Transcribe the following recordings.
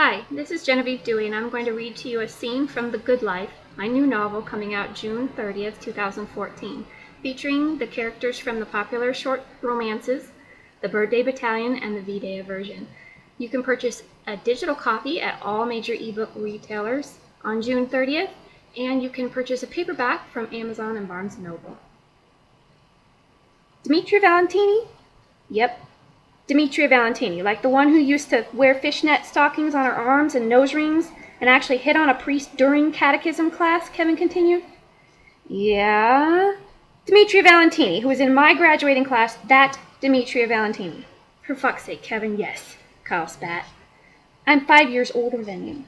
Hi, this is Genevieve Dewey, and I'm going to read to you a scene from The Good Life, my new novel coming out June 30th, 2014, featuring the characters from the popular short romances, The Birthday Battalion, and the V-Day version. You can purchase a digital copy at all major ebook retailers on June 30th, and you can purchase a paperback from Amazon and Barnes & Noble. Demetria Valentini? Yep. Demetria Valentini, like the one who used to wear fishnet stockings on her arms and nose rings and actually hit on a priest during catechism class, Kevin continued. Yeah. Demetria Valentini, who was in my graduating class, that Demetria Valentini. For fuck's sake, Kevin, yes, Kyle spat. I'm 5 years older than you.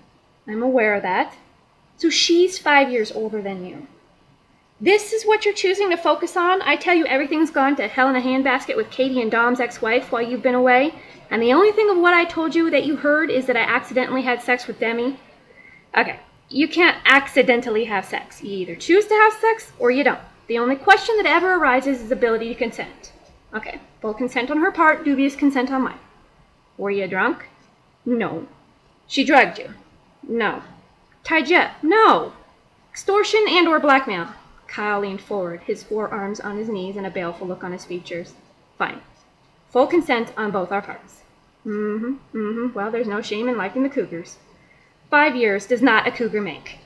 I'm aware of that. So she's 5 years older than you. This is what you're choosing to focus on? I tell you everything's gone to hell in a handbasket with Katie and Dom's ex-wife while you've been away, and the only thing of what I told you that you heard is that I accidentally had sex with Demi. Okay, you can't accidentally have sex. You either choose to have sex or you don't. The only question that ever arises is ability to consent. Okay, full consent on her part, dubious consent on mine. Were you drunk? No. She drugged you? No. Tied you up? No. Extortion and or blackmail? Kyle leaned forward, his forearms on his knees and a baleful look on his features. Fine. Full consent on both our parts. Well, there's no shame in liking the cougars. 5 years does not a cougar make.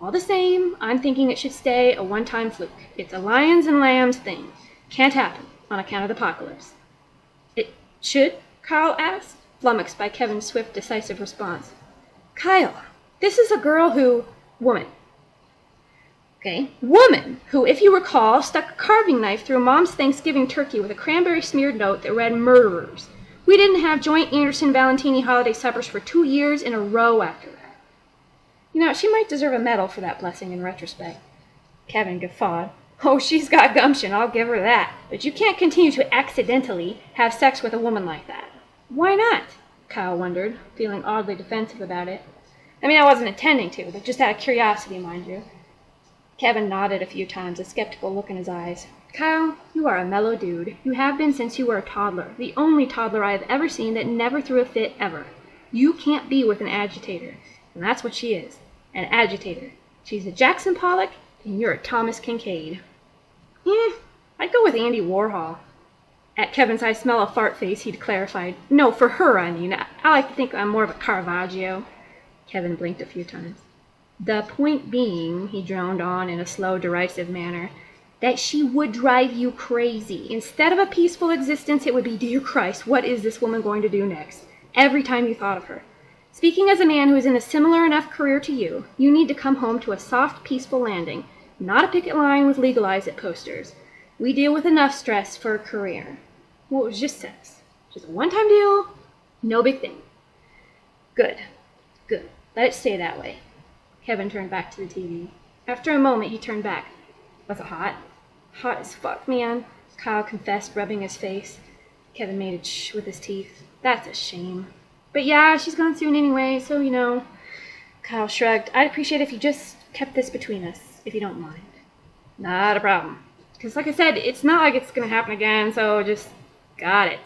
All the same, I'm thinking it should stay a one-time fluke. It's a lions and lambs thing. Can't happen on account of the apocalypse. It should? Kyle asked, flummoxed by Kevin's swift, decisive response. Kyle, this is a girl who... woman. Okay, woman, who, if you recall, stuck a carving knife through Mom's Thanksgiving turkey with a cranberry-smeared note that read murderers. We didn't have joint Anderson-Valentini holiday suppers for 2 years in a row after that. You know, she might deserve a medal for that blessing in retrospect. Kevin guffawed. Oh, she's got gumption, I'll give her that. But you can't continue to accidentally have sex with a woman like that. Why not? Kyle wondered, feeling oddly defensive about it. I mean, I wasn't intending to, but just out of curiosity, mind you. Kevin nodded a few times, a skeptical look in his eyes. Kyle, you are a mellow dude. You have been since you were a toddler. The only toddler I have ever seen that never threw a fit, ever. You can't be with an agitator. And that's what she is. An agitator. She's a Jackson Pollock, and you're a Thomas Kincaid. I'd go with Andy Warhol. At Kevin's I smell a fart face, he'd clarified. No, for her, I mean. I like to think I'm more of a Caravaggio. Kevin blinked a few times. The point being, he droned on in a slow, derisive manner, that she would drive you crazy. Instead of a peaceful existence, it would be, dear Christ, what is this woman going to do next? Every time you thought of her. Speaking as a man who is in a similar enough career to you, you need to come home to a soft, peaceful landing, not a picket line with legalize it posters. We deal with enough stress for a career. Well, it was just sex. Just a one-time deal, no big thing. Good. Good. Let it stay that way. Kevin turned back to the TV. After a moment, he turned back. Was it hot? Hot as fuck, man, Kyle confessed, rubbing his face. Kevin made a shh with his teeth. That's a shame. But yeah, she's gone soon anyway, so, you know. Kyle shrugged. I'd appreciate if you just kept this between us, if you don't mind. Not a problem. Because, like I said, it's not like it's going to happen again, so just got it.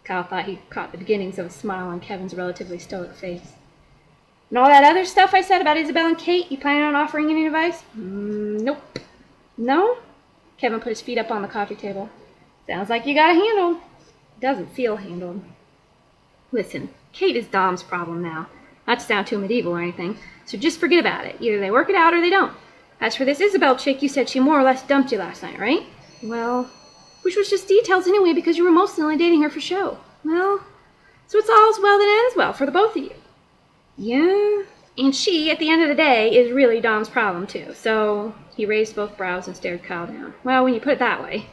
Kyle thought he caught the beginnings of a smile on Kevin's relatively stoic face. And all that other stuff I said about Isabel and Kate, you planning on offering any advice? Nope. No? Kevin put his feet up on the coffee table. Sounds like you got it handled. Doesn't feel handled. Listen, Kate is Dom's problem now. Not to sound too medieval or anything, so just forget about it. Either they work it out or they don't. As for this Isabel chick, you said she more or less dumped you last night, right? Well, which was just details anyway because you were mostly only dating her for show. Well, so it's all's well that ends well for the both of you. Yeah, and she, at the end of the day, is really Dom's problem, too. So, he raised both brows and stared Kyle down. Well, when you put it that way.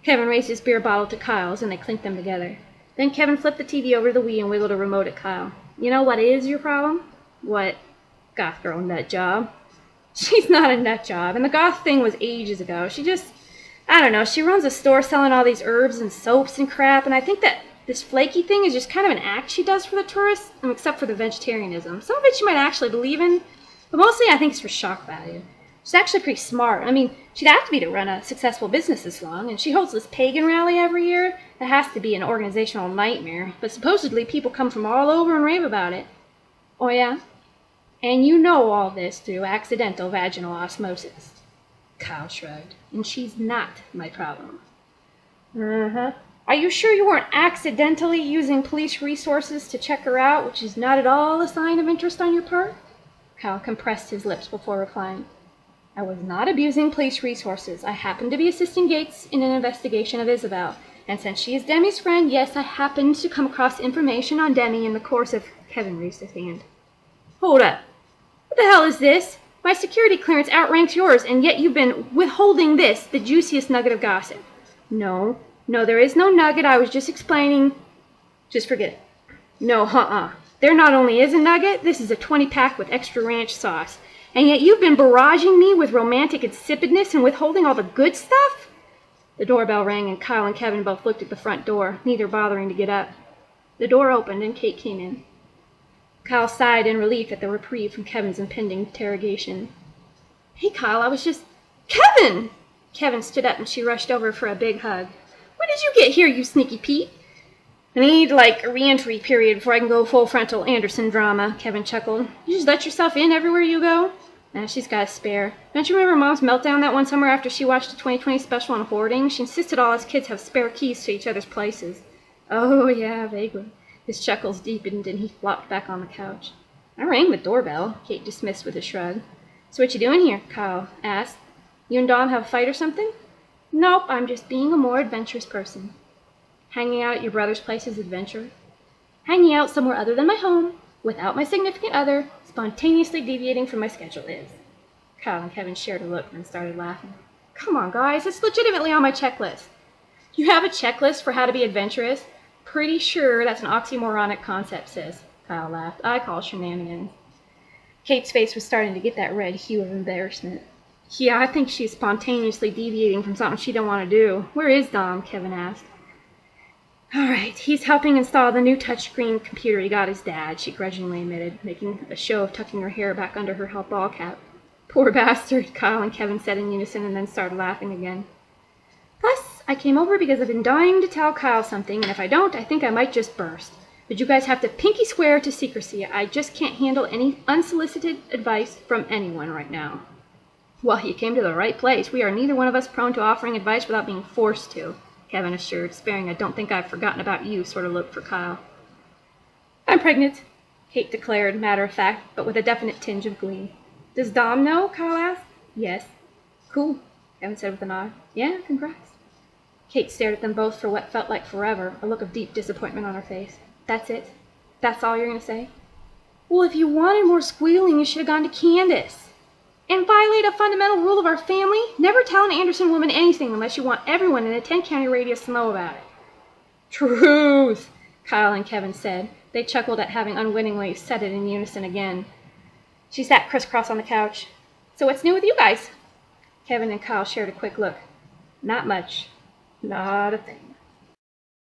Kevin raised his beer bottle to Kyle's, and they clinked them together. Then Kevin flipped the TV over to the Wii and wiggled a remote at Kyle. You know what is your problem? What? Goth girl nut job. She's not a nut job, and the goth thing was ages ago. She just, I don't know, she runs a store selling all these herbs and soaps and crap, and I think that this flaky thing is just kind of an act she does for the tourists, except for the vegetarianism. Some of it she might actually believe in, but mostly I think it's for shock value. She's actually pretty smart. I mean, she'd have to be to run a successful business this long, and she holds this pagan rally every year. That has to be an organizational nightmare, but supposedly people come from all over and rave about it. Oh yeah? And you know all this through accidental vaginal osmosis. Kyle shrugged. And she's not my problem. Uh-huh. Are you sure you weren't accidentally using police resources to check her out, which is not at all a sign of interest on your part? Kyle compressed his lips before replying. I was not abusing police resources. I happened to be assisting Gates in an investigation of Isabel. And since she is Demi's friend, yes, I happened to come across information on Demi in the course of... Kevin raised his hand. Hold up. What the hell is this? My security clearance outranks yours, and yet you've been withholding this, the juiciest nugget of gossip. No, there is no nugget. I was just explaining. Just forget it. No, There not only is a nugget, this is a 20-pack with extra ranch sauce. And yet you've been barraging me with romantic insipidness and withholding all the good stuff? The doorbell rang, and Kyle and Kevin both looked at the front door, neither bothering to get up. The door opened, and Kate came in. Kyle sighed in relief at the reprieve from Kevin's impending interrogation. Hey, Kyle, I was just... Kevin! Kevin stood up, and she rushed over for a big hug. When did you get here, you sneaky Pete? I need, a re-entry period before I can go full frontal Anderson drama, Kevin chuckled. You just let yourself in everywhere you go? She's got a spare. Don't you remember Mom's meltdown that one summer after she watched the 2020 special on hoarding? She insisted all us kids have spare keys to each other's places. Oh, yeah, vaguely. His chuckles deepened, and he flopped back on the couch. I rang the doorbell, Kate dismissed with a shrug. So what you doing here? Kyle asked. You and Dom have a fight or something? Nope, I'm just being a more adventurous person. Hanging out at your brother's place is adventure? Hanging out somewhere other than my home, without my significant other, spontaneously deviating from my schedule is. Kyle and Kevin shared a look and started laughing. Come on, guys, it's legitimately on my checklist. You have a checklist for how to be adventurous? Pretty sure that's an oxymoronic concept, sis. Kyle laughed. I call shenanigans. Kate's face was starting to get that red hue of embarrassment. Yeah, I think she's spontaneously deviating from something she don't want to do. Where is Dom? Kevin asked. All right, he's helping install the new touchscreen computer he got his dad, she grudgingly admitted, making a show of tucking her hair back under her ball cap. Poor bastard, Kyle and Kevin said in unison and then started laughing again. Plus, I came over because I've been dying to tell Kyle something, and if I don't, I think I might just burst. But you guys have to pinky swear to secrecy. I just can't handle any unsolicited advice from anyone right now. Well, you came to the right place. We are neither one of us prone to offering advice without being forced to, Kevin assured, sparing a don't think I've forgotten about you sort of look for Kyle. I'm pregnant, Kate declared, matter of fact, but with a definite tinge of glee. Does Dom know? Kyle asked. Yes. Cool, Kevin said with a nod. Yeah, congrats. Kate stared at them both for what felt like forever, a look of deep disappointment on her face. That's it? That's all you're going to say? Well, if you wanted more squealing, you should have gone to Candace. And violate a fundamental rule of our family? Never tell an Anderson woman anything unless you want everyone in a 10-county radius to know about it. Truth, Kyle and Kevin said. They chuckled at having unwittingly said it in unison again. She sat crisscross on the couch. So what's new with you guys? Kevin and Kyle shared a quick look. Not much. Not a thing.